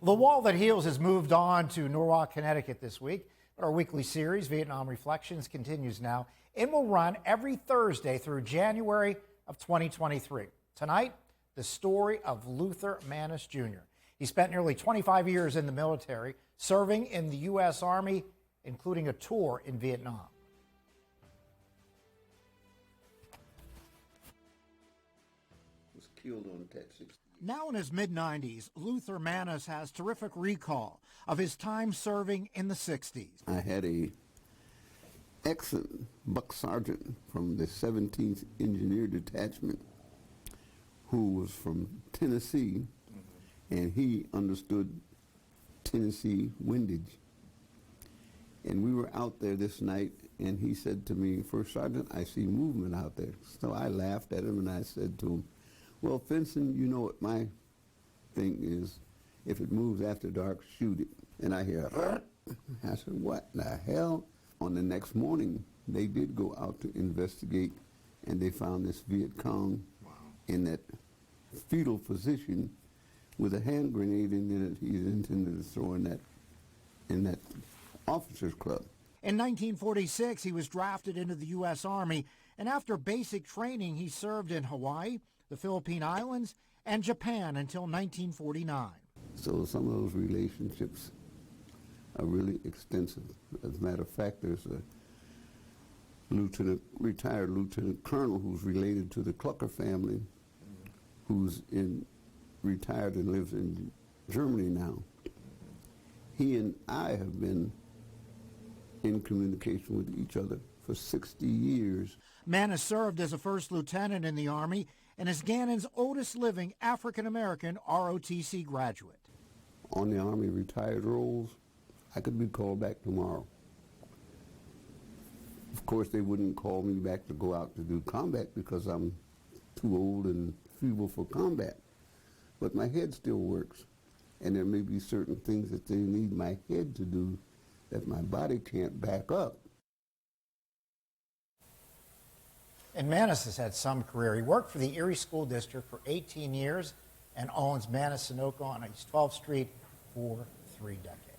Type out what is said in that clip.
The Wall That Heals has moved on to Norwalk, Connecticut this week. Our weekly series, Vietnam Reflections, continues now and will run every Thursday through January of 2023. Tonight, the story of Luther Manus Jr. He spent nearly 25 years in the military, serving in the U.S. Army, including a tour in Vietnam. Was killed on Tet 60. Now in his mid-90s, Luther Manus has terrific recall of his time serving in the 60s. I had a excellent buck sergeant from the 17th Engineer Detachment who was from Tennessee, and he understood Tennessee windage. And we were out there this night, and he said to me, "First Sergeant, I see movement out there." So I laughed at him, and I said to him, "Well, Fenton, you know what my thing is. If it moves after dark, shoot it." And I hear, "Rrrt." I said, "What the hell?" On the next morning, they did go out to investigate, and they found this Viet Cong in that fetal position with a hand grenade in it he intended to throw in that officers' club. In 1946, he was drafted into the U.S. Army, and after basic training, he served in Hawaii, the Philippine Islands, and Japan until 1949. So some of those relationships are really extensive. As a matter of fact, there's a retired lieutenant colonel who's related to the Clucker family, who's retired and lives in Germany now. He and I have been in communication with each other for 60 years. Manus served as a first lieutenant in the Army and is Gannon's oldest living African-American ROTC graduate. On the Army retired rolls, I could be called back tomorrow. Of course, they wouldn't call me back to go out to do combat because I'm too old and feeble for combat. But my head still works, and there may be certain things that they need my head to do that my body can't back up. And Manus has had some career. He worked for the Erie School District for 18 years and owns Manus Sunoco on East 12th Street for 3 decades.